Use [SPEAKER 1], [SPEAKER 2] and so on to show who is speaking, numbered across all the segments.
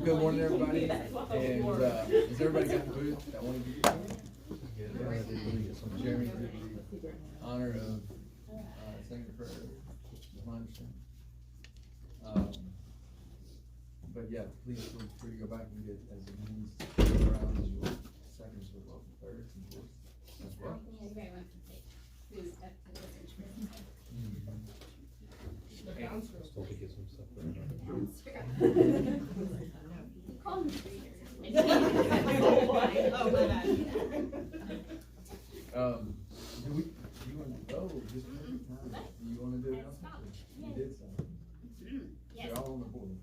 [SPEAKER 1] Good morning, everybody. And has everybody got the booth that wanted to get one? Jeremy did the honor of saying the prayer, is my understanding. But yeah, please feel free to go back and get as many rounds as you want. Seconds as well, thirds and fourths as well.
[SPEAKER 2] Anybody wants to take who's up to this instrument?
[SPEAKER 3] Still to get some stuff there.
[SPEAKER 2] Call them readers.
[SPEAKER 4] Oh, my bad.
[SPEAKER 1] Do you want to go or just take time? Do you want to do it? You did something.
[SPEAKER 2] Yes.
[SPEAKER 1] They're all on the board.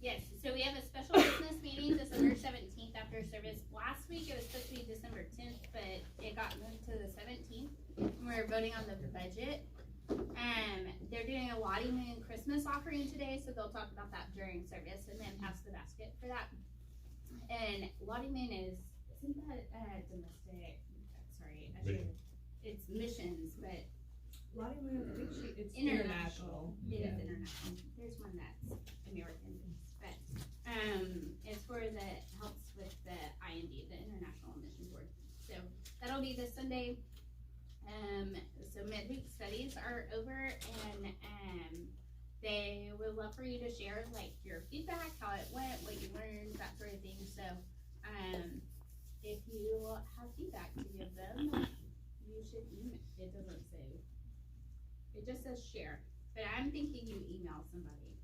[SPEAKER 2] Yes, so we have a special business meeting December 17th after service. Last week it was supposed to be December 10th, but it got moved to the 17th. And we're voting on the budget. They're doing a Lottie Moon Christmas offering today, so they'll talk about that during service and then pass the basket for that. And Lottie Moon isn't that domestic? Sorry, it's missions, but
[SPEAKER 4] Lottie Moon, I think it's
[SPEAKER 2] international.
[SPEAKER 4] international.
[SPEAKER 2] It is international. There's one that's American, but it's for the helps with the IND, the International Mission Board. So that'll be this Sunday. So midweek studies are over, and they would love for you to share like your feedback, how it went, what you learned, that sort of thing. So if you have feedback to give them, you should email. It doesn't say. It just says share, but I'm thinking you email somebody.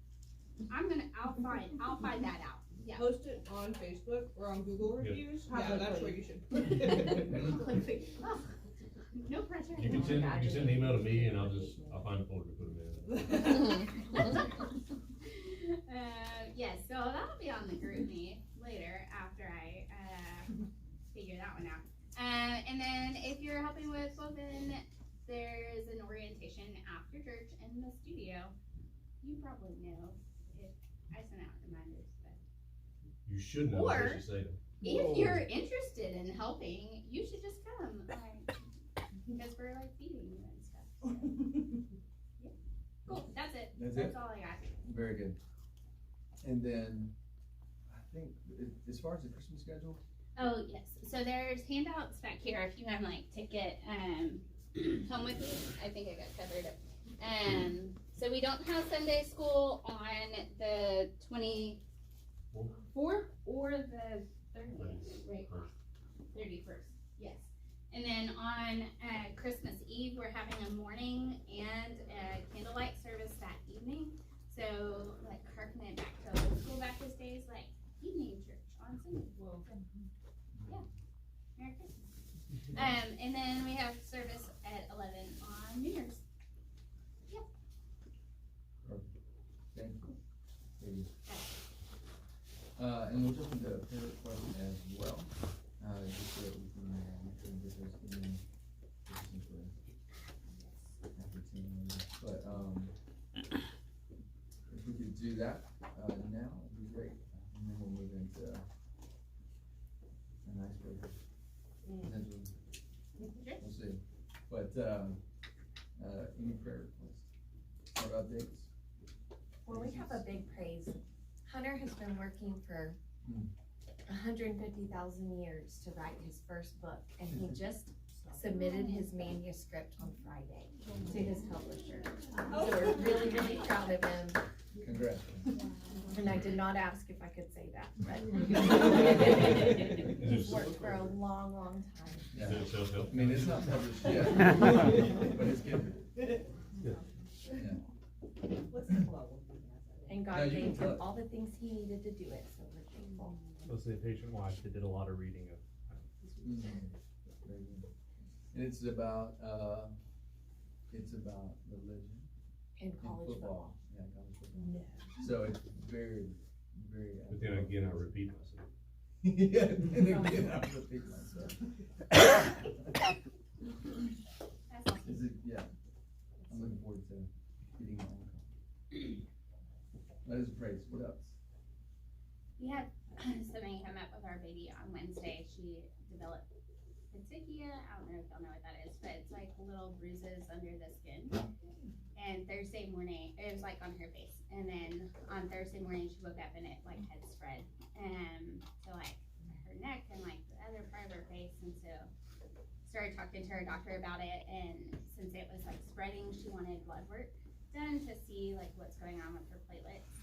[SPEAKER 2] I'll find that out. Yeah.
[SPEAKER 4] Post it on Facebook or on Google reviews. Yeah, that's where you should.
[SPEAKER 2] Oh, no pressure.
[SPEAKER 3] You can send an email to me and I'll find a folder to put them in.
[SPEAKER 2] Yes, so that'll be on the group meet later after I figure that one out. And then if you're helping with Woven, there's an orientation after church in the studio. You probably know if I sent out reminders, but
[SPEAKER 3] You should know.
[SPEAKER 2] Or-
[SPEAKER 3] What you say.
[SPEAKER 2] if you're interested in helping, you should just come. Because we're like feeding you and stuff. So. Yeah. Cool, that's it.
[SPEAKER 1] That's
[SPEAKER 2] all I got.
[SPEAKER 1] Very good. And then, I think, as far as the Christmas schedule,
[SPEAKER 2] Oh, yes. So there's handouts back here if you want to like take it home with you. I think I got covered. So we don't have Sunday school on the 24th or the 30th, right? 31st, yes. And then on Christmas Eve, we're having a morning and a candlelight service that evening. So, like, harking it back to old school Baptist days, like evening church on Sunday. Yeah. Merry Christmas. And then we have service at 11 on New Year's. Yeah.
[SPEAKER 1] okay, maybe. And we'll jump into a prayer request as well. Just so that we can make sure we get those in after 10 minutes. But if we could do that now, it'd be great. And then we'll move into a nice break. Potentially.
[SPEAKER 2] Sure.
[SPEAKER 1] We'll see. But any prayer requests? What about dates?
[SPEAKER 5] Well, we have a big praise. Hunter has been working for 150,000 years to write his first book, and he just submitted his manuscript on Friday to his publisher. So we're really, really proud of him.
[SPEAKER 1] Congrats.
[SPEAKER 5] And I did not ask if I could say that, but he's worked for a long, long time.
[SPEAKER 1] Yeah.
[SPEAKER 3] Is it self-help?
[SPEAKER 1] I mean, it's not published yet, but it's good. Yeah.
[SPEAKER 5] And
[SPEAKER 1] No,
[SPEAKER 5] God
[SPEAKER 1] you can
[SPEAKER 5] gave
[SPEAKER 1] tell
[SPEAKER 5] him
[SPEAKER 1] it.
[SPEAKER 5] all the things he needed to do it, so we're thankful.
[SPEAKER 6] Mostly a patient wife that did a lot of reading of.
[SPEAKER 1] Mhm. Very good. And it's about religion
[SPEAKER 5] In
[SPEAKER 1] and
[SPEAKER 5] college
[SPEAKER 1] football.
[SPEAKER 5] football.
[SPEAKER 1] Yeah, college football. So it's very, very.
[SPEAKER 3] But then again, I repeat myself.
[SPEAKER 1] Yeah, and again, I'm repeating myself.
[SPEAKER 2] That's awesome.
[SPEAKER 1] Is it? Yeah. I'm looking forward to getting my own copy. Let us praise. What else?
[SPEAKER 2] We had somebody come up with our baby on Wednesday. She developed petechia. I don't know if y'all know what that is, but it's like little bruises under the skin. And Thursday morning, it was like on her face. And then on Thursday morning, she woke up and it like had spread. started talking to her doctor about it, and since it was like spreading, she wanted blood work done to see like what's going on with her platelets.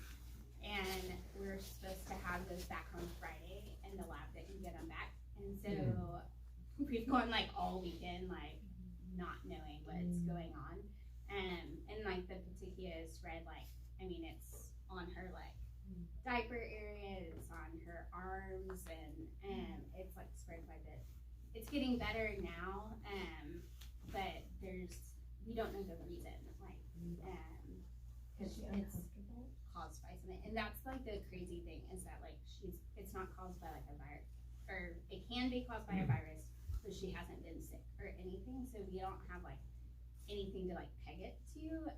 [SPEAKER 2] And we're supposed to have those back on Friday, and the lab didn't get them back. And so we've gone like all weekend, like not knowing what's going on. And like the petechia is spread, like, I mean, it's on her like diaper area, it's on her arms, and it's like spread quite a bit. It's getting better now, but we don't know the reason, like, cause it's caused by something. And that's like the crazy thing is that like it's not caused by like a virus, or it can be caused by a virus, but she hasn't been sick or anything, so we don't have like anything to like peg it to,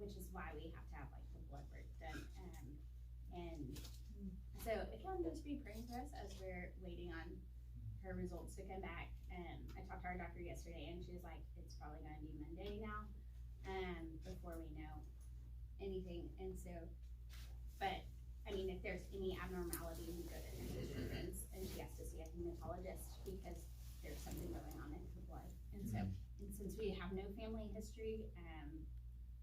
[SPEAKER 2] which is why we have to have like the blood work done. And so again, just be praying for us as we're waiting on her results to come back. I talked to our doctor yesterday, and she was like, it's probably gonna be Monday now, before we know anything. And so, but I mean, if there's any abnormality, we go to Nacogdoches, and she has to see a hematologist because there's something going on in her blood. And so, and since we have no family history,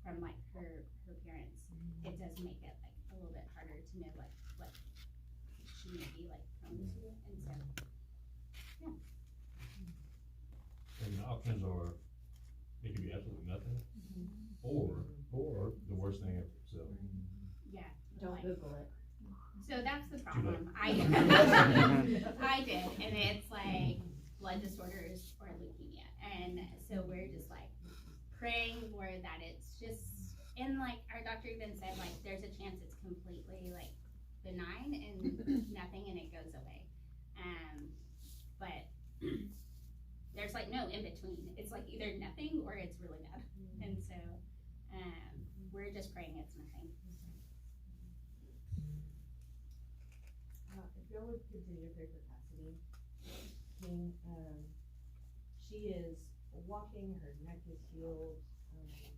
[SPEAKER 2] from like her parents, it does make it like a little bit harder to know like what she may be like prone to. And so, yeah.
[SPEAKER 3] And the options are, it could be absolutely nothing, or the worst thing ever, so.
[SPEAKER 2] Yeah.
[SPEAKER 5] Don't
[SPEAKER 2] like,
[SPEAKER 5] Google it.
[SPEAKER 2] So that's the problem. I did, and it's like blood disorders or leukemia, and so we're just like praying for that. It's just, and like our doctor even said, like there's a chance it's completely like benign and nothing, and it goes away. But there's like no in between. It's like either nothing or it's really bad, and so we're just praying it's nothing.
[SPEAKER 7] If y'all would continue to pray for Cassidy, King, she is walking, her neck is healed, she's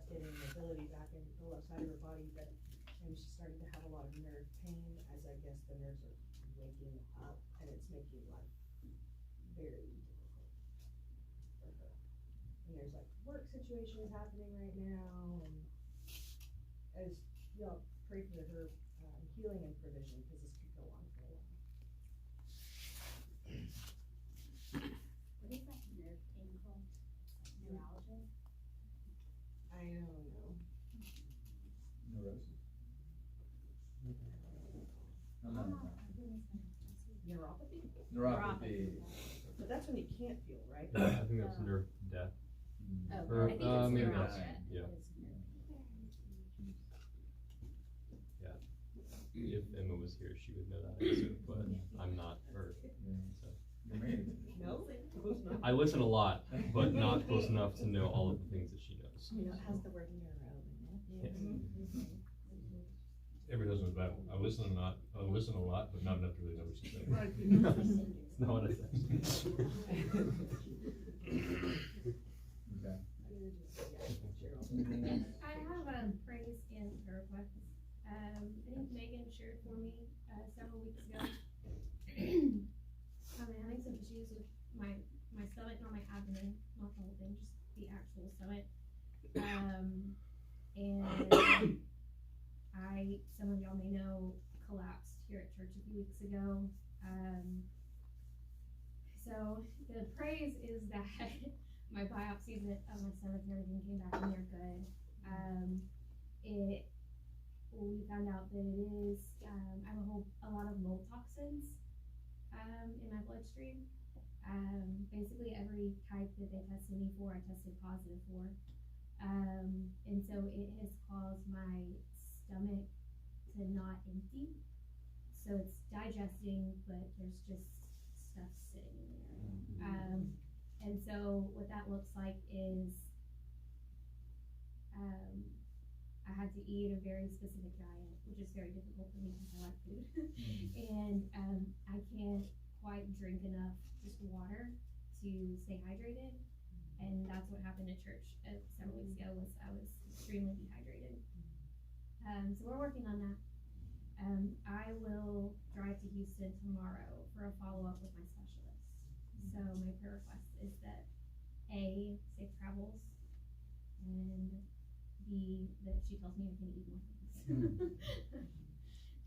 [SPEAKER 7] getting mobility back in the left side of her body, but she's starting to have a lot of nerve pain, as I guess the nerves are waking up, and it's making life very difficult for her. And there's like work situations happening right now, and as y'all pray for her healing and provision, because this could go on for a while.
[SPEAKER 2] What is that nerve pain called? Neuralgia?
[SPEAKER 7] I don't know.
[SPEAKER 1] Neurosis.
[SPEAKER 7] Neuropathy?
[SPEAKER 1] Neuropathy.
[SPEAKER 7] But that's when you can't feel, right?
[SPEAKER 6] Yeah, I think that's nerve death.
[SPEAKER 2] Oh,
[SPEAKER 6] Or,
[SPEAKER 2] I think it's
[SPEAKER 6] maybe
[SPEAKER 2] neuralgia.
[SPEAKER 6] yeah.
[SPEAKER 2] It's nerve pain.
[SPEAKER 6] If Emma was here, she would know that answer, but I'm not her, so.
[SPEAKER 1] You're married.
[SPEAKER 7] No, close enough.
[SPEAKER 6] I listen a lot, but not close enough to know all of the things that she knows.
[SPEAKER 5] You know, it has the word neuro in it.
[SPEAKER 3] Every husband's battle. I listen a lot, but not enough to really know what she's saying.
[SPEAKER 6] No, it's not what I said.
[SPEAKER 1] Okay.
[SPEAKER 7] Yeah.
[SPEAKER 8] I have a praise and prayer request. I think Megan shared for me several weeks ago. I've been having some issues with my stomach, not my abdomen, not the whole thing, just the actual stomach. And some of y'all may know, collapsed here at church a few weeks ago. So the praise is that my biopsies of my stomach and everything came back and they're good. We found out that it is, I have a lot of mold toxins in my bloodstream. Basically every type that they tested me for, I tested positive for. And so it has caused my stomach to not empty. So it's digesting, but there's just stuff sitting in there. And so what that looks like is I had to eat a very specific diet, which is very difficult for me because I like food. And I can't quite drink enough just water to stay hydrated. And that's what happened at church several weeks ago, was I was extremely dehydrated. So we're working on that. I will drive to Houston tomorrow for a follow-up with my specialist. So my prayer request is that A, safe travels, and B, that she tells me I can eat more things.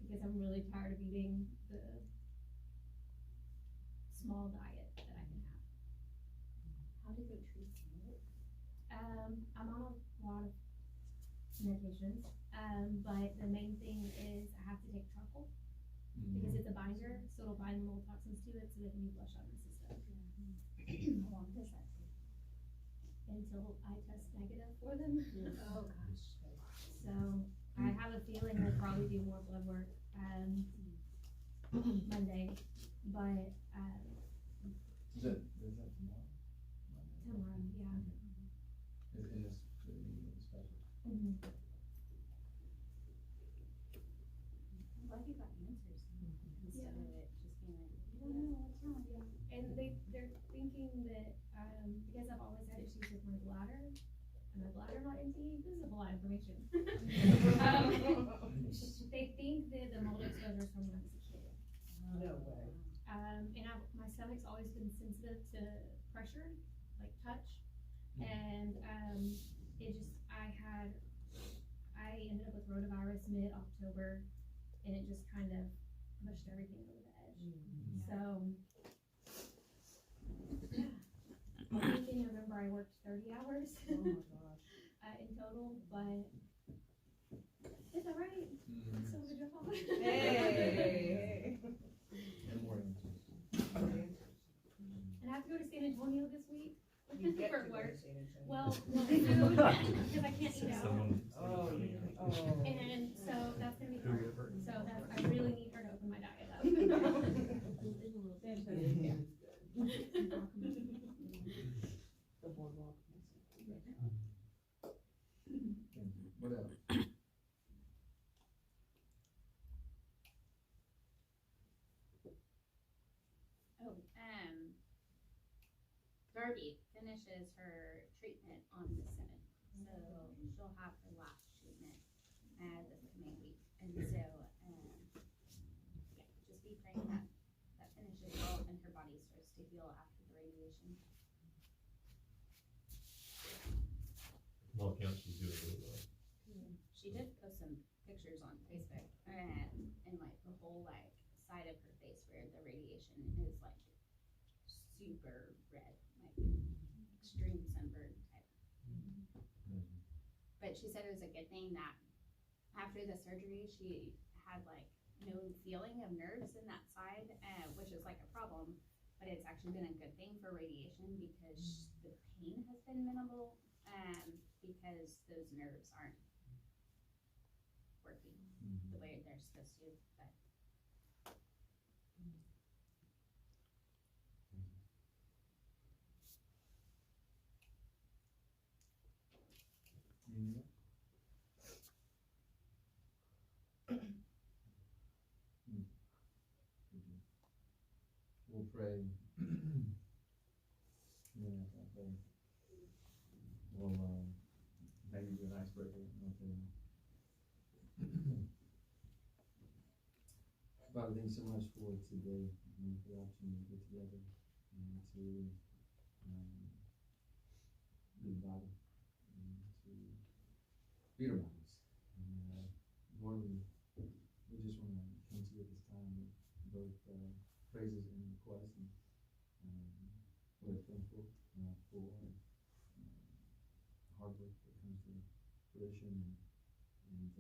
[SPEAKER 8] Because I'm really tired of eating the small diet that I can have.
[SPEAKER 5] How do they treat you?
[SPEAKER 8] I'm on a lot of medications, but the main thing is I have to take charcoal because it's a binder, so it'll bind the mold toxins to it so they can be flushed out of the system.
[SPEAKER 5] How long does that take?
[SPEAKER 8] Until I test negative for them.
[SPEAKER 5] Oh, gosh.
[SPEAKER 8] So I have a feeling we'll probably do more blood work Monday, but
[SPEAKER 1] Is that tomorrow?
[SPEAKER 8] tomorrow, yeah.
[SPEAKER 1] In this, special?
[SPEAKER 2] I'm glad you got answers instead of it just being like, you don't know what's wrong.
[SPEAKER 8] Yeah, and they're thinking that, because I've always had issues with my bladder, and my bladder not empty, this is a lot of information. They think that the mold exposure is from when I was a kid.
[SPEAKER 4] No way.
[SPEAKER 8] And my stomach's always been sensitive to pressure, like touch, and, I ended up with rotavirus mid-October, and it just kind of pushed everything over the edge. So, I think in November I worked 30 hours
[SPEAKER 4] Oh my gosh.
[SPEAKER 8] in total, but it's alright. It's still a good job.
[SPEAKER 4] Hey.
[SPEAKER 1] And more answers.
[SPEAKER 8] And I have to go to San Antonio this week
[SPEAKER 4] You get
[SPEAKER 8] for
[SPEAKER 4] to go
[SPEAKER 8] work.
[SPEAKER 4] to San Antonio.
[SPEAKER 8] Well, food, because I can't eat out.
[SPEAKER 3] Someone.
[SPEAKER 4] Oh, yeah. Oh.
[SPEAKER 8] And so that's gonna be
[SPEAKER 3] Who
[SPEAKER 8] hard.
[SPEAKER 3] get hurt?
[SPEAKER 8] So I really need her to open my diet up.
[SPEAKER 4] The boardwalk.
[SPEAKER 1] Thank you. What else?
[SPEAKER 2] Oh, Darby finishes her treatment on the 7th, so she'll have her last treatment, this coming week, and so, yeah, just be praying that finishes well and her body starts to heal after the radiation.
[SPEAKER 3] All accounts, she's doing really well.
[SPEAKER 2] She did post some pictures on Facebook, and like the whole like side of her face where the radiation is like super red, like extreme sunburn type. But she said it was a good thing that after the surgery she had like no feeling of nerves in that side, which is like a problem, but it's actually been a good thing for radiation because the pain has been minimal, because those nerves aren't working the way they're supposed to, but
[SPEAKER 1] Yeah. We'll pray. Yeah, I pray. We'll, maybe do an icebreaker. Okay. Father, thank you so much for today and for the opportunity to get together and to read the Bible and to read our Bibles. And Lord, we just want to come to you at this time with both praises and requests, and we're thankful for hard work that comes to fruition, and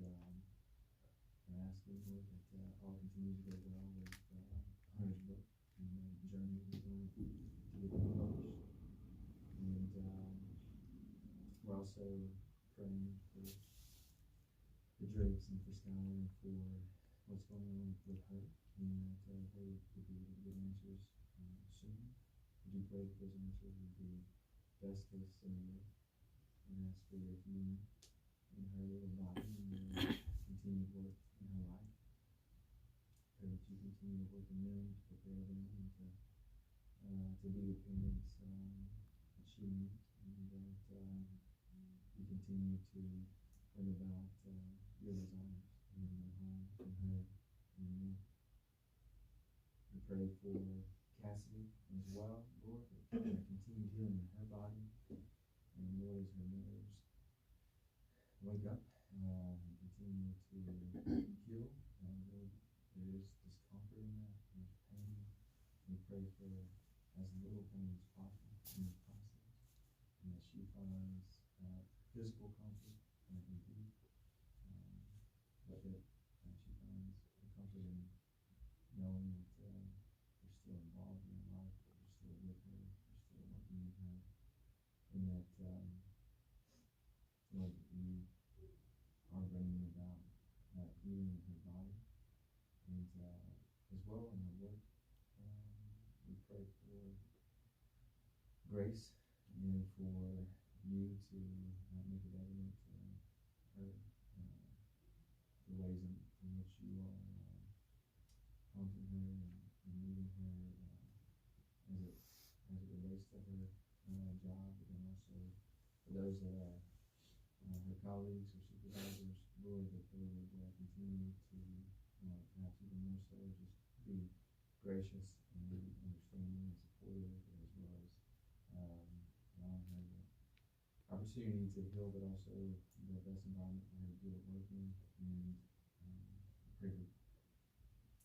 [SPEAKER 1] asking, Lord, that all continues to go well with Hunter's book and the journey we're going to get it published. And we're also praying for the Drakes and for Skylar and for what's going on with her, and that they will be able to get answers soon. Would you pray that those answers would be best case scenario, and ask for your healing in her little body and your continued work in her life. Pray that you continue to work in them, to prepare them, and to be the parents that she needs, and that you continue to bring about your desires in their home, in her, in them. We pray for Cassidy as well, Lord, that continue healing in her body. And Lord, as her nerves wake up, and continue to heal. Lord, there is discomfort in that, there's pain. We pray for as little pain as possible in this process, and that she finds physical comfort in you, but that she finds the comfort in knowing that you're still involved in her life, that you're still with her, you're still working with her, and that Lord, that you are bringing about healing in her body, and as well in her work. We pray for grace and for you to make it evident to her the ways in which you are prompting her and leading her as it relates to her job, but then also for those that are her colleagues or supervisors, Lord, that they would continue to perhaps even more so just be gracious and understanding and supportive, as well as allowing her the opportunity to heal, but also the best environment for her to do it working. And pray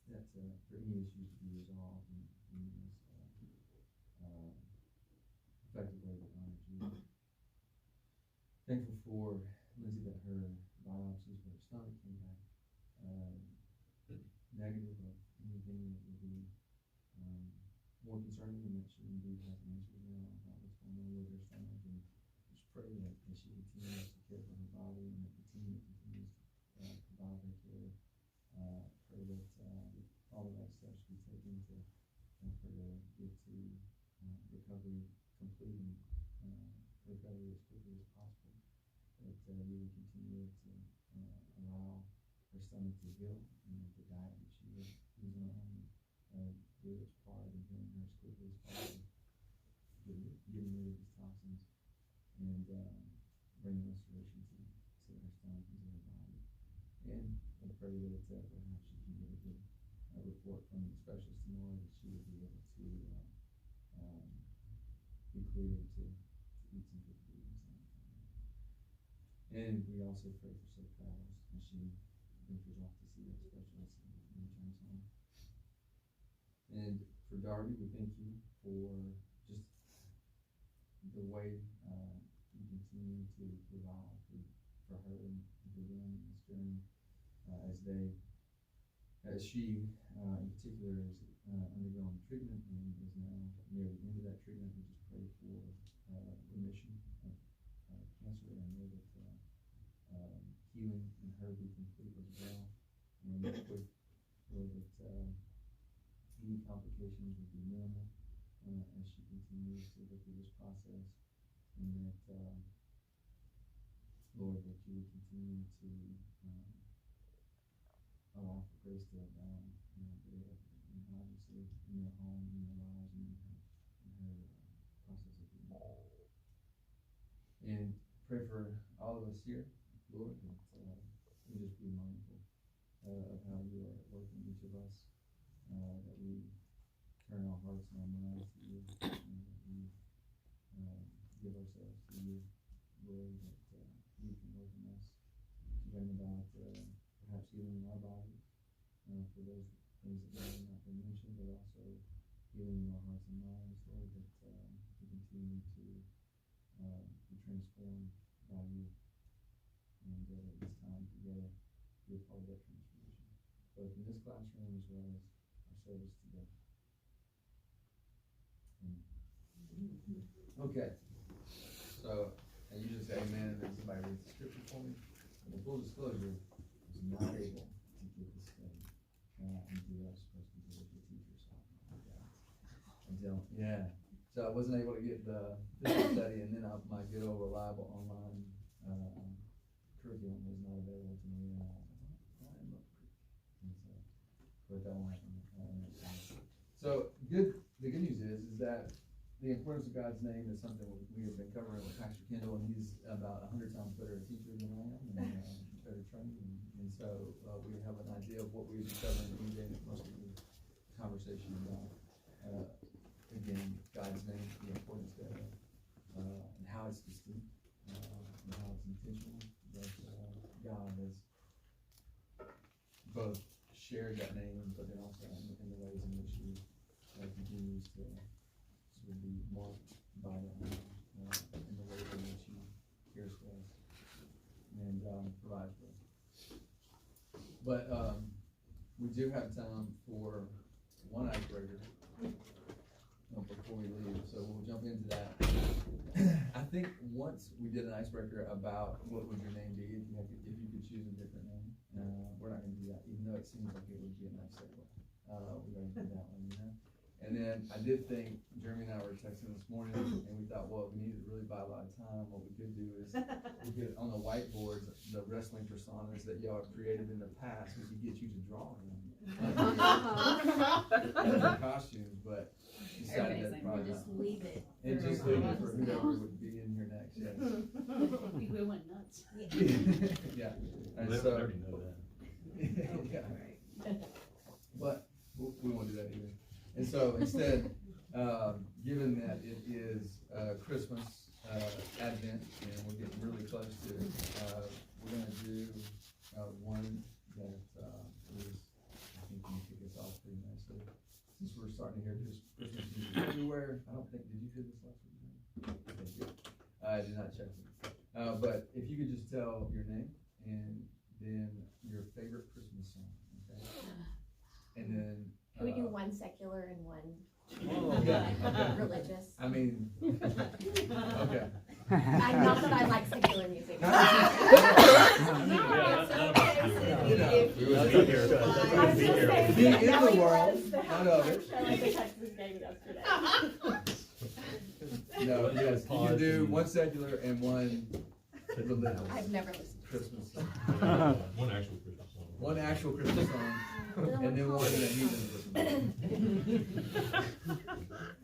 [SPEAKER 1] that for any issues to be resolved in this effective way that honors you. Thankful for Lindsay that her biopsies for her stomach came back negative of anything that would be more concerning, and that she indeed has answers now about what's going on with her stomach. And just pray that as she continues to care for her body, and that the team that continues to provide her care, pray that all the right steps be taken to help her to get to recovery complete and recovery as quickly as possible. That you would continue to allow her stomach to heal, and that the diet that she was using do its part in healing her as quickly as possible, getting rid of these toxins and bringing restoration to her stomach and to her body. And I pray that perhaps she can get a good report from the specialist tomorrow, that she will be able to be cleared to eat some good food and stuff. And we also pray for safe travels as she ventures off to see that specialist and returns home. And for Darby, we thank you for just the way you continue to provide for her and for them in this journey, as she in particular is undergoing treatment and is now near the end of that treatment. We just pray for remission of cancer, and know that healing in her be complete as well, and quick, Lord, that any complications would be minimal as she continues to go through this process, and that Lord, that you would continue to allow for grace to abound there, and obviously in their home, in their lives, and in her process of healing. And pray for all of us here, Lord, that we just be mindful of how you are working each of us, that we turn our hearts and our minds to you, and that we give ourselves to you, Lord, that you can work in us to bring about perhaps healing in our bodies, for those things that may have not been mentioned, but also healing in our hearts and minds, Lord, that we continue to be transformed by you, and this time together be a part of that transformation, both in this classroom as well as our service today. Okay, so I usually say amen, and then somebody reads the scripture for me. And full disclosure, I was not able to get this study until I was supposed to do it with the teacher, so so I wasn't able to get the physical study, and then my good old reliable online curriculum was not available to me, and I was like, I'm up and so, but that won't happen next time. So the good news is that the importance of God's name is something we have been covering with Pastor Kendall, and he's about 100 times better a teacher than I am, and better trained, and so we have an idea of what we've been covering, and most of the conversation about again, God's name, the importance thereof, and how it's distinct, and how it's intentional, that, God has both shared that name, but then also in the ways in which he continues to sort of be marked by that name, in the ways in which he cares for us and provides for us. But we do have time for one icebreaker before we leave, so we'll jump into that. I think once we did an icebreaker about what would your name be if you could choose a different name. We're not going to do that, even though it seems like it would be a nice segue. We're going to do that one, you know. And then I did think, Jeremy and I were texting this morning, and we thought, well, we needed to really buy a lot of time. What we could do is, we could, on the whiteboards, the wrestling personas that y'all have created in the past, we could get you to draw them. Costumes, but decided that probably
[SPEAKER 5] Just
[SPEAKER 1] not.
[SPEAKER 5] leave it.
[SPEAKER 1] And just leave it for whoever would be in here next, yes.
[SPEAKER 2] We went nuts.
[SPEAKER 1] Yeah.
[SPEAKER 6] Well,
[SPEAKER 1] And
[SPEAKER 6] they
[SPEAKER 1] so,
[SPEAKER 6] already know that.
[SPEAKER 1] yeah. But we won't do that either. And so instead, given that it is Christmas, Advent, and we're getting really close to it, we're gonna do one that is, I think, can kick us off pretty nicely. Since we're starting to hear this Christmas music everywhere, I don't think, did you hear this last week? Okay, good. I did not check it. But if you could just tell your name and then your favorite Christmas song, okay? And then.
[SPEAKER 5] Can we do one secular and one
[SPEAKER 1] Okay.
[SPEAKER 5] religious?
[SPEAKER 1] I mean, okay.
[SPEAKER 5] Not that I like secular music.
[SPEAKER 1] You know,
[SPEAKER 6] We would be here.
[SPEAKER 5] I was
[SPEAKER 6] Be
[SPEAKER 5] just
[SPEAKER 6] here.
[SPEAKER 5] saying,
[SPEAKER 1] Be in
[SPEAKER 5] now
[SPEAKER 1] the
[SPEAKER 5] he
[SPEAKER 1] world,
[SPEAKER 5] was the
[SPEAKER 1] not of it.
[SPEAKER 5] show at the Texas game yesterday.
[SPEAKER 1] No, yes, you can do one secular and one religious
[SPEAKER 5] I've never listened.
[SPEAKER 1] Christmas song.
[SPEAKER 3] One actual Christmas song.
[SPEAKER 1] One actual Christmas song, and then one that heathen Christmas.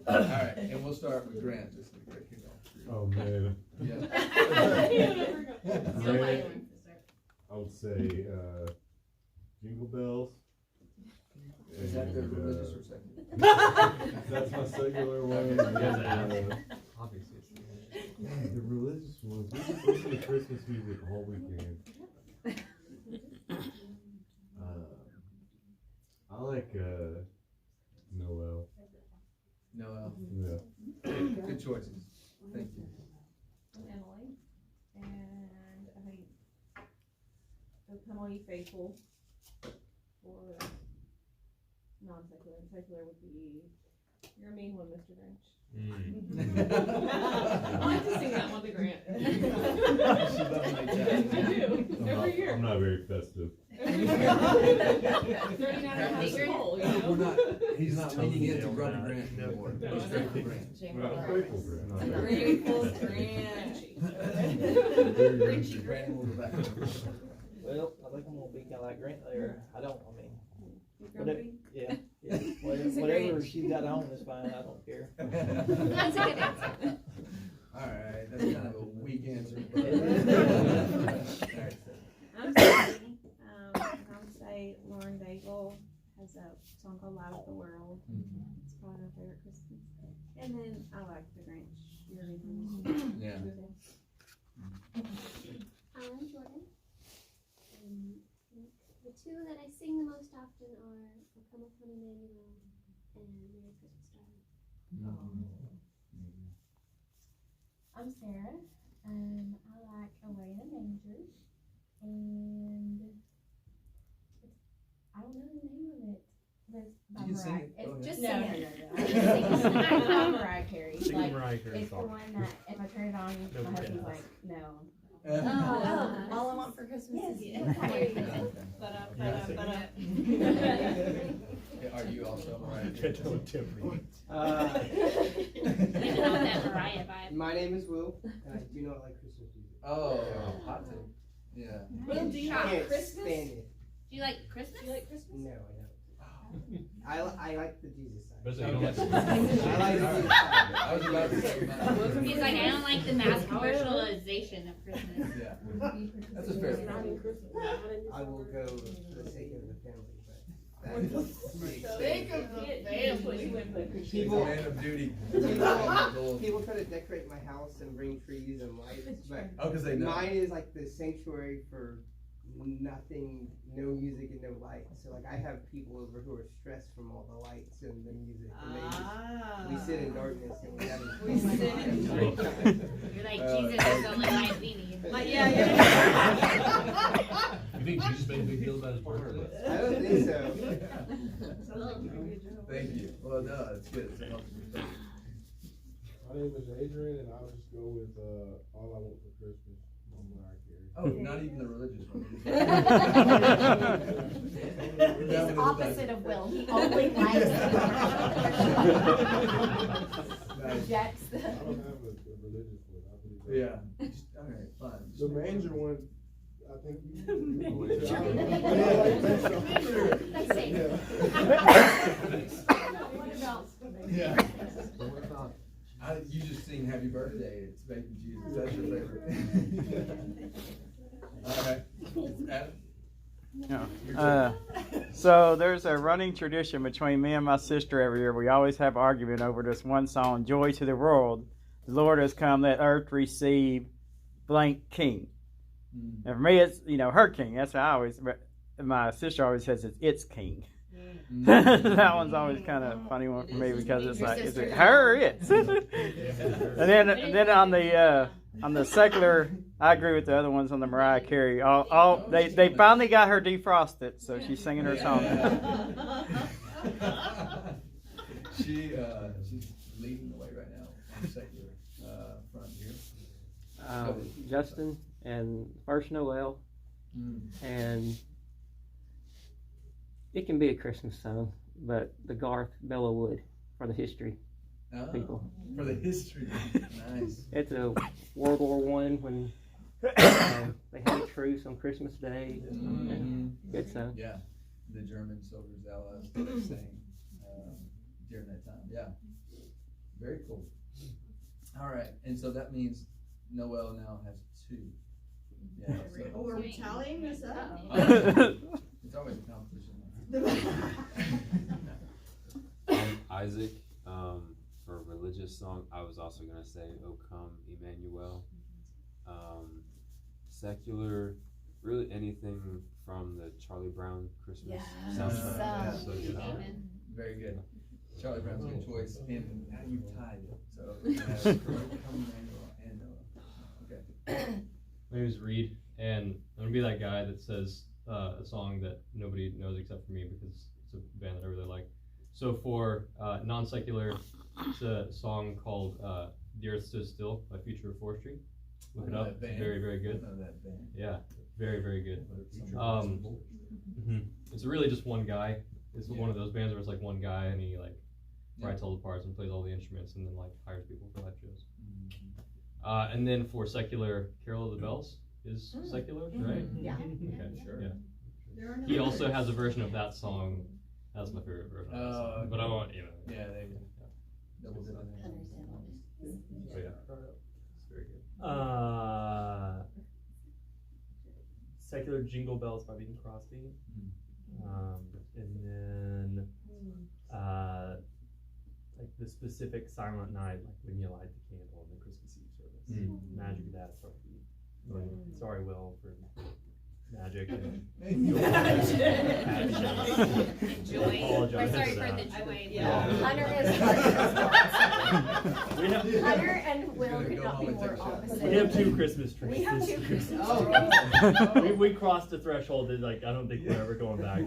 [SPEAKER 1] All right, and we'll start with Grant, just to kick it off.
[SPEAKER 9] Oh, man.
[SPEAKER 1] Yeah.
[SPEAKER 9] Grant, I would say, Jingle Bells.
[SPEAKER 1] Is that the
[SPEAKER 9] And,
[SPEAKER 1] religious or secular?
[SPEAKER 9] That's my secular one.
[SPEAKER 1] Okay.
[SPEAKER 9] And,
[SPEAKER 6] Obviously, it's
[SPEAKER 9] the religious ones, we just listen to Christmas music all weekend. I like, Noel.
[SPEAKER 1] No,
[SPEAKER 9] Yeah.
[SPEAKER 1] good choices. Thank you.
[SPEAKER 7] I'm Emily, and I think "O Come All Ye Faithful" for non-secular. Secular would be "You're a Mean One, Mr. Grinch." I like to sing that one to Grant.
[SPEAKER 1] She loves to make that.
[SPEAKER 7] I do, every year.
[SPEAKER 9] I'm not very festive.
[SPEAKER 7] 39 hours of coal, you know?
[SPEAKER 1] We're not, he's not leaning into Grumpy Grant anymore. He's Grateful Grant.
[SPEAKER 9] Grateful Grant.
[SPEAKER 7] Grateful Grant.
[SPEAKER 1] Grinchy Grant will go back.
[SPEAKER 10] Well, I think I'm gonna be kinda like Grant there. I mean,
[SPEAKER 7] Grumpy?
[SPEAKER 10] yeah. Whatever she got on is fine, I don't care.
[SPEAKER 5] That's a good answer.
[SPEAKER 1] Alright, that's kind of a weak answer. But alright, so.
[SPEAKER 11] I'm sorry. I would say Lauren Daigle has a song called Light Up the World. It's probably my favorite Christmas. And then I like the Grinch.
[SPEAKER 1] Yeah.
[SPEAKER 8] I'm Jordan. The two that I sing the most often are "O Come Upon Emmanuel" and "Merry Christmas, Darling."
[SPEAKER 12] I'm Sarah. I like "Away in a Manger," and I don't know the name of it. But it's by
[SPEAKER 1] You can sing
[SPEAKER 12] Mariah.
[SPEAKER 1] it. Go
[SPEAKER 12] It's
[SPEAKER 1] ahead.
[SPEAKER 12] just
[SPEAKER 5] No,
[SPEAKER 12] sing
[SPEAKER 5] no,
[SPEAKER 12] it.
[SPEAKER 5] no, no.
[SPEAKER 12] It's by Mariah Carey.
[SPEAKER 6] Sing
[SPEAKER 12] Like,
[SPEAKER 6] Mariah Carey
[SPEAKER 12] it's the
[SPEAKER 6] song.
[SPEAKER 12] one that if I turn it on, my husband's like, no.
[SPEAKER 5] Oh, all I want for Christmas is you.
[SPEAKER 1] Okay.
[SPEAKER 11] Ba-da-ba-da-ba-da.
[SPEAKER 1] Are you also Mariah?
[SPEAKER 3] Catch on temporary.
[SPEAKER 2] Keeping on that Mariah vibe.
[SPEAKER 10] My name is Will, and I do not like Christmas music.
[SPEAKER 1] Oh, hot take. Yeah.
[SPEAKER 7] Will, do you
[SPEAKER 2] Not
[SPEAKER 7] like
[SPEAKER 11] Christmas?
[SPEAKER 7] Christmas?
[SPEAKER 10] it.
[SPEAKER 2] Do you like Christmas?
[SPEAKER 7] Do you like Christmas?
[SPEAKER 10] No, I don't. I like the Jesus side.
[SPEAKER 3] But so you don't like
[SPEAKER 10] I like the Jesus side.
[SPEAKER 1] I was about to say mine.
[SPEAKER 2] He's like, I don't like the mass commercialization of Christmas.
[SPEAKER 1] Yeah. That's a fair point.
[SPEAKER 10] I will go for the sake of the family, but that is the
[SPEAKER 7] Sake of the family.
[SPEAKER 1] He's a
[SPEAKER 13] People,
[SPEAKER 1] man of duty.
[SPEAKER 13] people try to decorate my house and bring trees and lights, but
[SPEAKER 1] Oh, 'cause they know.
[SPEAKER 13] mine is like the sanctuary for nothing, no music and no lights. So like I have people over who are stressed from all the lights and the music, and they just, we sit in darkness and we have
[SPEAKER 2] You're like, Jesus is the only light we need.
[SPEAKER 3] You think Jesus made a big deal about his birthday?
[SPEAKER 13] I don't think so.
[SPEAKER 1] Thank you. Well, no, it's good. It's a healthy perspective.
[SPEAKER 14] My name is Adrian, and I'll just go with All I Want for Christmas on Mariah Carey.
[SPEAKER 1] Oh, not even the religious one.
[SPEAKER 5] He's opposite of Will. He only likes rejects
[SPEAKER 14] I
[SPEAKER 5] the.
[SPEAKER 14] don't have a religious one. I believe that.
[SPEAKER 1] Yeah. Just, all right, fine.
[SPEAKER 14] The manger one, I think.
[SPEAKER 2] That's safe.
[SPEAKER 1] Yeah. You just sing Happy Birthday. It's Bacon Jesus. That's your favorite. All right. Adam?
[SPEAKER 15] So there's a running tradition between me and my sister every year. We always have argument over this one song, Joy to the World. The Lord has come, let earth receive blank king. And for me, it's, her king. That's how I always, but my sister always says it's king. That one's always kind of a funny one for me because it's like, is it her or it's? And then on the secular, I agree with the other ones on the Mariah Carey. They finally got her defrosted, so she's singing her song.
[SPEAKER 1] She's leading the way right now on the secular front here.
[SPEAKER 10] Justin and First Noel, and it can be a Christmas song, but the Garth Bella Wood for the history people.
[SPEAKER 1] For the history, nice.
[SPEAKER 10] It's a World War I when they had a truce on Christmas Day. Good song.
[SPEAKER 1] Yeah, the German soldiers allies that they sang during that time. Yeah, very cool. All right, and so that means Noel now has 2. Yeah, so
[SPEAKER 11] We're tallying this up.
[SPEAKER 1] It's always a competition.
[SPEAKER 6] Isaac, for a religious song, I was also gonna say "O Come Emmanuel." Secular, really anything from the Charlie Brown Christmas soundtrack. So good.
[SPEAKER 1] Very good. Charlie Brown's a good choice, and now you've tied it. So you have Come Emmanuel and Noah. Okay.
[SPEAKER 6] My name is Reed, and I'm gonna be that guy that says a song that nobody knows except for me because it's a band that I really like. So for non-secular, it's a song called "The Earth Stood Still" by Future of Forestry. Look it up. It's very, very good.
[SPEAKER 1] I know that band.
[SPEAKER 6] Yeah, very, very good. It's really just one guy. It's one of those bands where it's like one guy and he like writes all the parts and plays all the instruments and then like hires people for live shows. And then for secular, Carol of the Bells is secular, right?
[SPEAKER 5] Yeah.
[SPEAKER 6] Okay, sure. Yeah. He also has a version of that song. That's my favorite version of that song.
[SPEAKER 1] Okay.
[SPEAKER 6] But I won't,
[SPEAKER 1] Yeah, there you go. Double dip.
[SPEAKER 6] So yeah, it's very good.
[SPEAKER 16] Secular Jingle Bells by Bing Crosby. And then like the specific Silent Night, like when you light the candle in the Christmas Eve service. Magic of Dad's Heartbeat. Sorry, Will, for magic and
[SPEAKER 2] Joy.
[SPEAKER 16] Apologize.
[SPEAKER 2] We're sorry for the joy.
[SPEAKER 5] Hunter and Will could not be more opposite.
[SPEAKER 16] We have 2 Christmas trees.
[SPEAKER 5] We have 2 Christmas trees.
[SPEAKER 16] we crossed the threshold that like I don't think we're ever going back.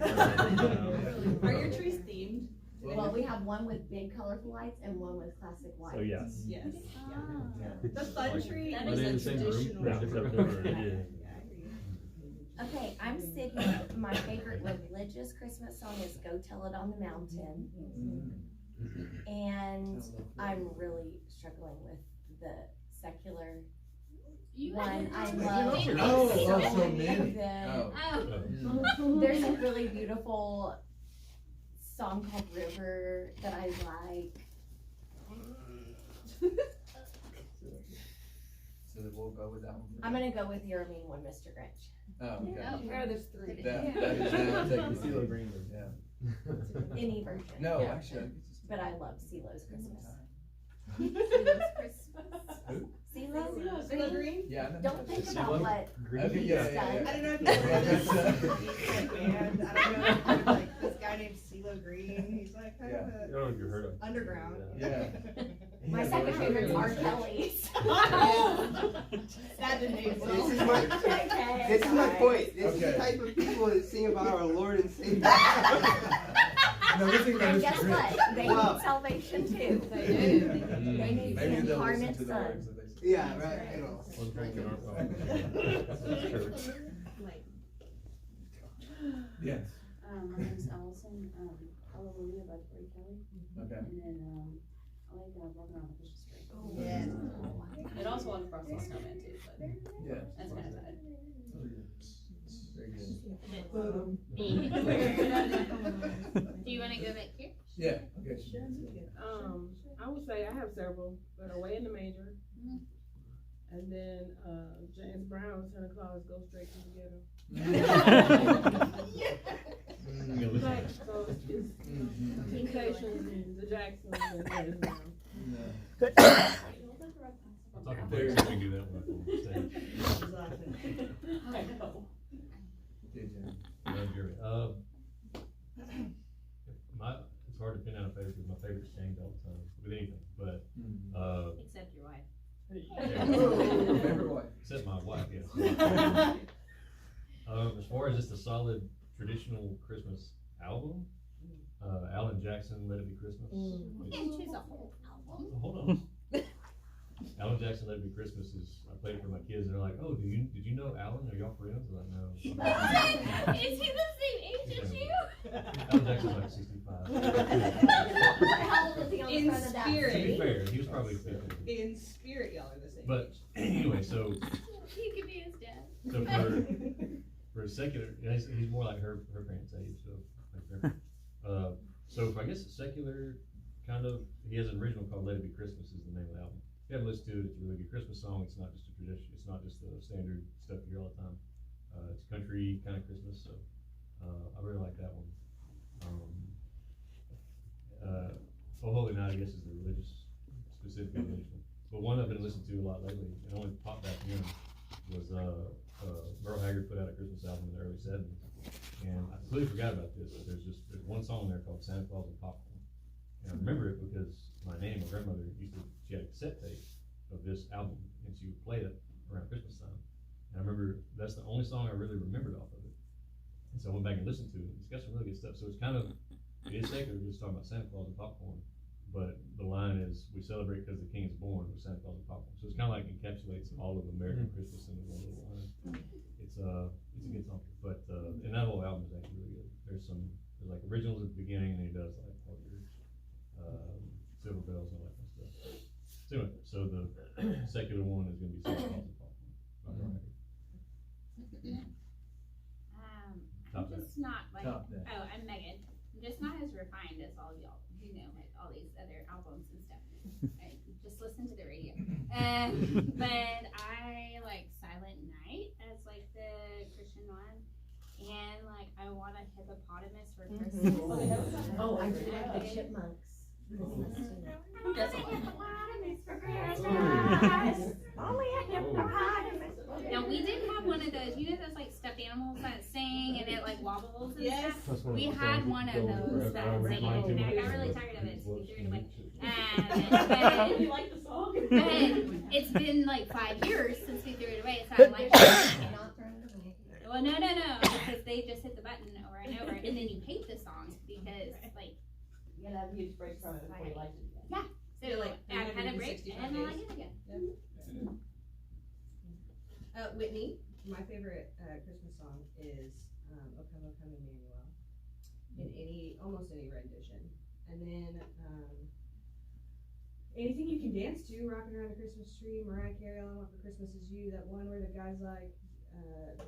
[SPEAKER 11] Are your trees themed?
[SPEAKER 5] Well, we have one with big colorful lights and one with classic white.
[SPEAKER 16] So yes.
[SPEAKER 11] Yes. The fun tree
[SPEAKER 6] Are they in the same room?
[SPEAKER 5] Okay, I'm Sydney. My favorite religious Christmas song is "Go Tell It on the Mountain," and I'm really struggling with the secular one. I love so many of them. There's a really beautiful song called "River" that I like.
[SPEAKER 1] So we'll go with that one.
[SPEAKER 5] I'm gonna go with "You're a Mean One, Mr. Grinch."
[SPEAKER 1] Oh, okay.
[SPEAKER 11] There's 3.
[SPEAKER 1] That is now taking
[SPEAKER 16] CeeLo Green.
[SPEAKER 1] Yeah.
[SPEAKER 5] Any version.
[SPEAKER 1] No,
[SPEAKER 5] Yeah.
[SPEAKER 1] actually, I think it's
[SPEAKER 5] but I love CeeLo's Christmas.
[SPEAKER 2] CeeLo's Christmas.
[SPEAKER 1] Who?
[SPEAKER 5] CeeLo Green?
[SPEAKER 1] Yeah, I know.
[SPEAKER 5] Don't think about what
[SPEAKER 1] Okay,
[SPEAKER 5] he's
[SPEAKER 1] yeah,
[SPEAKER 5] done.
[SPEAKER 1] yeah,
[SPEAKER 4] I don't know if
[SPEAKER 1] Yeah,
[SPEAKER 4] you've
[SPEAKER 1] that's,
[SPEAKER 4] ever heard of band. I don't know if you've, like this guy named CeeLo Green. He's like kind
[SPEAKER 3] I don't know if you heard of
[SPEAKER 4] of underground.
[SPEAKER 1] Yeah.
[SPEAKER 5] My second favorite's R. Kelly's.
[SPEAKER 4] That didn't age well.
[SPEAKER 13] This is my point. This is the type of people that sing about our Lord and Savior.
[SPEAKER 1] No, we think that
[SPEAKER 5] And
[SPEAKER 1] is
[SPEAKER 5] guess
[SPEAKER 1] great.
[SPEAKER 5] what? They
[SPEAKER 13] Wow.
[SPEAKER 5] need salvation too. They need
[SPEAKER 1] Maybe
[SPEAKER 5] the
[SPEAKER 1] they'll listen
[SPEAKER 5] incarnate
[SPEAKER 1] to the
[SPEAKER 5] Son.
[SPEAKER 1] words that they say.
[SPEAKER 13] Yeah, right. You know.
[SPEAKER 3] One drink in our
[SPEAKER 1] Yes.
[SPEAKER 17] My name's Allison. Hallelujah by Ray Kelly.
[SPEAKER 1] Okay.
[SPEAKER 17] And then I like Walking Around the Christmas Tree.
[SPEAKER 4] Yeah.
[SPEAKER 17] And also on Frosty Snowman too, but
[SPEAKER 1] Yeah.
[SPEAKER 17] that's kind of sad.
[SPEAKER 1] Very good.
[SPEAKER 2] Do you want to go back here?
[SPEAKER 1] Yeah. Okay.
[SPEAKER 18] I would say I have several, but Away in the Manger, and then James Brown, Santa Claus, Go Straight to the Ghetto. Like, so it's Temptations and the Jacksons and James Brown.
[SPEAKER 3] I'm talking very we can do that one on stage. It's hard to pin down a favorite because my favorites change all the time with anything, but
[SPEAKER 2] Except your wife.
[SPEAKER 1] Favorite wife.
[SPEAKER 3] Except my wife, yes. As far as just a solid traditional Christmas album, Alan Jackson, Let It Be Christmas.
[SPEAKER 2] You can choose a whole album.
[SPEAKER 3] Hold on. Alan Jackson, Let It Be Christmas is, I played it for my kids and they're like, oh, did you know Alan? Are y'all friends? I'm like, no.
[SPEAKER 2] Is he the same age as you?
[SPEAKER 3] Alan Jackson's like 65.
[SPEAKER 5] How old is he on the
[SPEAKER 4] In
[SPEAKER 5] front of that?
[SPEAKER 4] spirit.
[SPEAKER 3] To be fair, he was probably 50.
[SPEAKER 4] In spirit, y'all are the same.
[SPEAKER 3] But anyway, so
[SPEAKER 2] He could be his dad.
[SPEAKER 3] so for a secular, he's more like her parents' age. So like so for, I guess a secular kind of, he has an original called Let It Be Christmas is the name of the album. If you haven't listened to it, it's a really good Christmas song. It's not just a tradition. It's not just the standard stuff you hear all the time. It's country kind of Christmas. So I really like that one. Oh Holy Night, I guess, is the religious, specific religious one. But one I've been listening to a lot lately, and only popped back in, was Merle Haggard put out a Christmas album in the early 70s. And I completely forgot about this, but there's one song there called Santa Claus and Popcorn. And I remember it because my grandmother she had a cassette tape of this album, and she would play it around Christmas time. And I remember that's the only song I really remembered off of it. And so I went back and listened to it. It's got some really good stuff. So it is sacred, we're just talking about Santa Claus and popcorn. But the line is, we celebrate because the King is born with Santa Claus and popcorn. So it's kind of like encapsulates all of American Christmas into one little line. It's a good song. But, and that whole album is actually really good. There's like originals at the beginning, and then he does like all your, Silver Bells and all that kind of stuff. So anyway, so the secular one is gonna be Santa Claus and popcorn by Merle Haggard.
[SPEAKER 2] I'm just not like,
[SPEAKER 1] Top that.
[SPEAKER 2] oh, I'm Megan. I'm just not as refined as all of y'all who know like all these other albums and stuff. I just listen to the radio. But I like Silent Night as like the Christian one. And like I want a hippopotamus for Christmas.
[SPEAKER 5] Oh, I do like the Chipmunks.
[SPEAKER 2] Who doesn't want a hippopotamus for Christmas? Only a hippopotamus. Now we did have one of those, you know those like stuffed animals that sing and it like wobbles and stuff? We had one of those that sang and I got really tired of it, so we threw it away. But
[SPEAKER 12] You like the song?
[SPEAKER 2] but it's been like 5 years since we threw it away, so I'm like, well, no, because they just hit the button over and over, and then you hate the song because like
[SPEAKER 12] You gotta have a huge break from it before you like it again.
[SPEAKER 2] yeah. So
[SPEAKER 4] like
[SPEAKER 2] I had a break
[SPEAKER 4] 365
[SPEAKER 2] and I like
[SPEAKER 4] days.
[SPEAKER 2] it again.
[SPEAKER 7] Whitney, my favorite Christmas song is "O Come, O Come, Emmanuel" in almost any rendition, and then anything you can dance to, "Rocking Around the Christmas Tree," Mariah Carey, "All I Want for Christmas Is You," that one where the guy's like,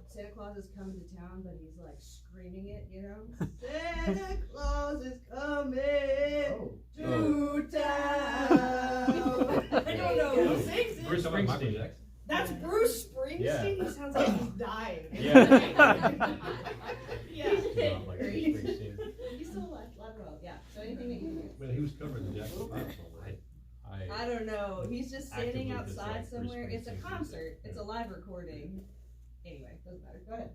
[SPEAKER 7] Santa Claus is coming to town, but he's like screaming it, you know? Santa Claus is coming to town. I don't know who sings it.
[SPEAKER 3] Bruce Springsteen.
[SPEAKER 7] That's Bruce Springsteen.
[SPEAKER 3] Yeah.
[SPEAKER 7] He sounds like he's dying.
[SPEAKER 3] Yeah.
[SPEAKER 7] Yeah.
[SPEAKER 3] Not like Bruce Springsteen.
[SPEAKER 7] He's still alive, well, yeah. So anything that you can do.
[SPEAKER 3] Well, he was covering the Jackson 5 song, right?
[SPEAKER 4] I don't know. He's just standing
[SPEAKER 3] actively
[SPEAKER 4] outside
[SPEAKER 3] dislike Bruce
[SPEAKER 4] somewhere. It's a
[SPEAKER 3] Springsteen's
[SPEAKER 4] concert.
[SPEAKER 3] music.
[SPEAKER 4] It's a
[SPEAKER 3] Yeah.
[SPEAKER 4] live recording. Anyway, doesn't matter. Go ahead.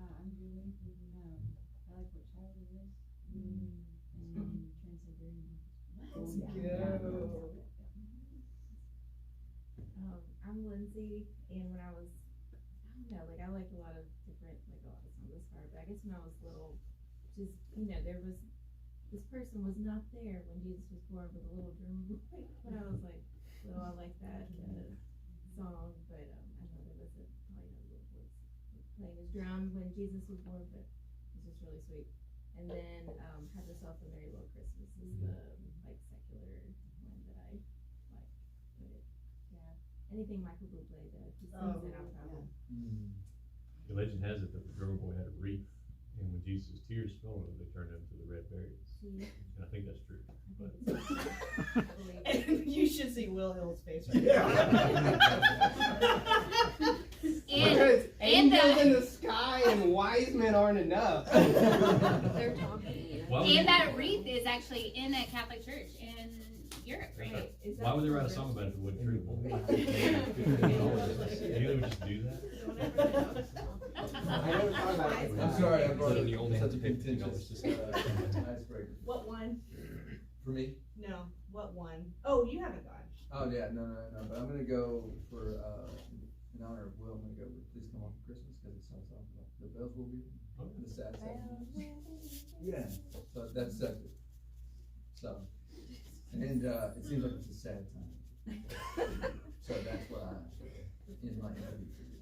[SPEAKER 17] I'm Julie. I like what child it is. And transgender.
[SPEAKER 4] Let's go.
[SPEAKER 7] I'm Lindsay, and when I was, I don't know, like I liked a lot of different, like a lot of songs this far, but I guess when I was little, just, there was, this person was not there when Jesus was born with a little drummer boy. When I was like little, I liked that song, but I know there was probably no little voice playing his drum when Jesus was born, but it was just really sweet. And then Have Yourself a Merry Little Christmas is the like secular one that I like. But yeah, anything Michael Bublé does, he sings it, I'll probably.
[SPEAKER 3] The legend has it that the drummer boy had a wreath, and when Jesus' tears fell on it, they turned into the red berries. And I think that's true. But
[SPEAKER 4] And you should see Will Hill's face right
[SPEAKER 13] Yeah. Because angels in the sky and wise men aren't enough.
[SPEAKER 2] They're talking. And that wreath is actually in a Catholic church in Europe, right?
[SPEAKER 3] why would they write a song about it if it wasn't true? You would just do that?
[SPEAKER 13] I never thought about it.
[SPEAKER 9] I'm sorry, I brought
[SPEAKER 6] Then
[SPEAKER 9] it.
[SPEAKER 6] you only have to pay $10
[SPEAKER 9] contentious,
[SPEAKER 6] to see.
[SPEAKER 9] icebreaker.
[SPEAKER 4] What one?
[SPEAKER 9] For me?
[SPEAKER 4] No. What one? Oh, you haven't gone.
[SPEAKER 9] Oh, yeah, no, but I'm gonna go for, in honor of Will, I'm gonna go with Please Come Home for Christmas, cause it starts off with the bells will be, the sad song. Yeah, so that's separate. So, and, it seems like it's a sad time. So that's what I, in my interview for you.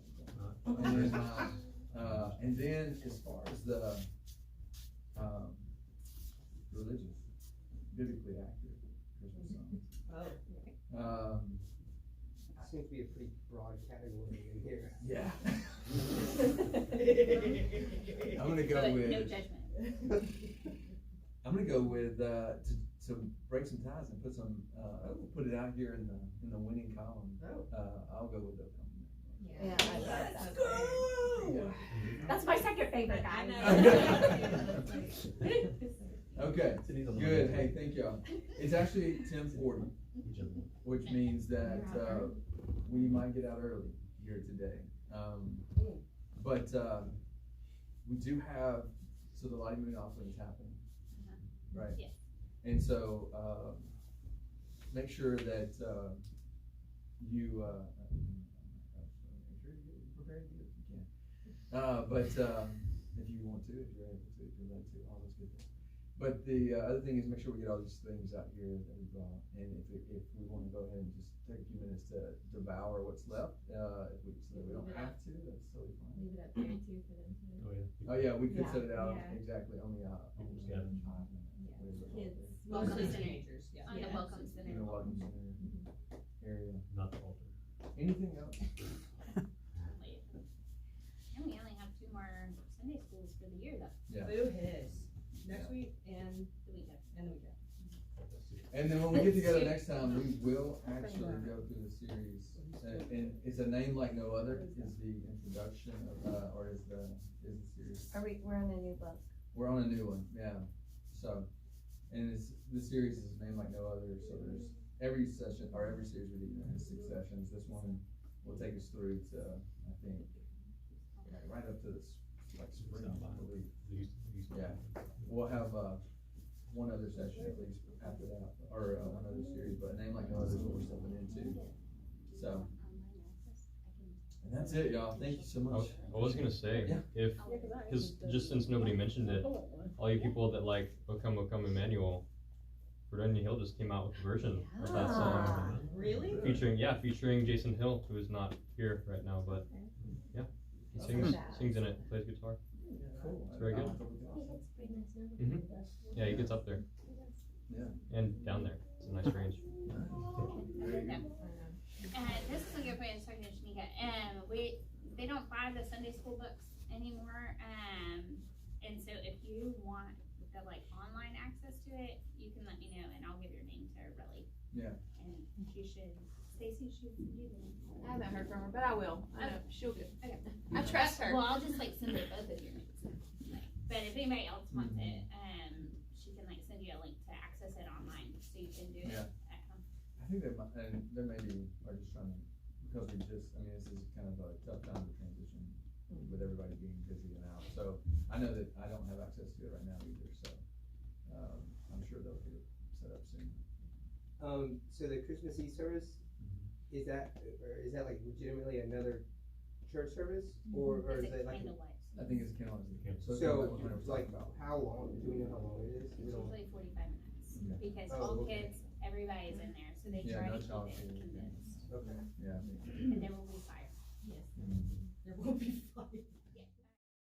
[SPEAKER 9] And then as far as the, religious, biblically accurate Christmas songs.
[SPEAKER 13] Seems to be a pretty broad category in here.
[SPEAKER 9] Yeah. I'm gonna go
[SPEAKER 2] But
[SPEAKER 9] with.
[SPEAKER 2] no judgment.
[SPEAKER 9] I'm gonna go with to break some ties and put some. Put it out here in the winning column. I'll go with the.
[SPEAKER 5] Yeah,
[SPEAKER 4] Let's go.
[SPEAKER 5] That's my second favorite, guys.
[SPEAKER 9] Okay, good. Hey, thank y'all. It's actually 10:40, which means that we might get out early here today. But we do have, so the lighting moon offering is happening, right?
[SPEAKER 2] Yes.
[SPEAKER 9] And so make sure that you make sure you get prepared to do it if you can. But if you want to, if you're able to, if you're led to, all those good things. But the other thing is make sure we get all these things out here that we brought, and if we want to go ahead and just take a few minutes to devour what's left, so that we don't have to, that's totally fine.
[SPEAKER 7] Leave it up there too for them to.
[SPEAKER 9] Oh yeah, we could
[SPEAKER 7] Yeah.
[SPEAKER 9] set it out
[SPEAKER 7] Yeah.
[SPEAKER 9] exactly only 5 minutes.
[SPEAKER 7] Kids.
[SPEAKER 2] Welcome
[SPEAKER 4] Mostly
[SPEAKER 2] center.
[SPEAKER 4] teenagers, yeah.
[SPEAKER 2] On the
[SPEAKER 4] Yeah.
[SPEAKER 2] welcome
[SPEAKER 9] In
[SPEAKER 2] center.
[SPEAKER 9] the welcome center area.
[SPEAKER 3] Not the altar.
[SPEAKER 9] Anything else?
[SPEAKER 2] And we only have 2 more Sunday schools for the year though.
[SPEAKER 9] Yeah.
[SPEAKER 4] Boo hiss. Next week and
[SPEAKER 2] The week after.
[SPEAKER 4] the week after.
[SPEAKER 9] And then when we get together next time, we will actually go through the series, and it's a name like no other. Is the introduction of, or is the series?
[SPEAKER 5] We're on a new book.
[SPEAKER 9] We're on a new one, yeah. So, and the series is named like no other. So there's every session or every series we do has 6 sessions. This one will take us through to, I think, right up to this like spring, I believe. Yeah, we'll have one other session at least after that, or one other series, but a name like no other is what we're stepping into. So, and that's it, y'all. Thank you so much.
[SPEAKER 6] I was gonna say,
[SPEAKER 9] Yeah.
[SPEAKER 6] because just since nobody mentioned it, all you people that like "O Come, O Come, Emmanuel," Fredonia Hill just came out with a version of that song.
[SPEAKER 4] Really?
[SPEAKER 6] Featuring Jason Hill, who is not here right now, but yeah, he sings in it, plays guitar.
[SPEAKER 9] Cool.
[SPEAKER 6] It's very good. Yeah, he gets up there.
[SPEAKER 9] Yeah.
[SPEAKER 6] And down there. It's a nice range.
[SPEAKER 2] This is a good point, sorry to Shanika. They don't buy the Sunday school books anymore. And so if you want the like online access to it, you can let me know and I'll give your name to Relly.
[SPEAKER 9] Yeah.
[SPEAKER 2] And Stacy should do them.
[SPEAKER 11] I haven't heard from her, but I will. I know she'll do.
[SPEAKER 2] Okay.
[SPEAKER 11] I trust her.
[SPEAKER 2] Well, I'll just like send it both of your names. But if anybody else wants it, she can like send you a link link to access it online, so you can do it
[SPEAKER 9] Yeah.
[SPEAKER 2] at home.
[SPEAKER 9] I think there might, and there may be, we're just trying to, because we just, I mean, this is kind of a tough time to transition with everybody being busy and out. So I know that I don't have access to it right now either, so, I'm sure they'll get it set up soon.
[SPEAKER 13] So the Christmas Eve service, is that like legitimately another church service, or is it like?
[SPEAKER 9] I think it's candlelight.
[SPEAKER 13] So like how long? Do we know how long it is?
[SPEAKER 2] It's usually 45 minutes because
[SPEAKER 13] Oh,
[SPEAKER 2] all
[SPEAKER 13] okay.
[SPEAKER 2] kids, everybody's in there, so they try to keep it condensed.
[SPEAKER 13] Okay.
[SPEAKER 9] Yeah.
[SPEAKER 2] And there will be fire.
[SPEAKER 12] Yes. There will be fire.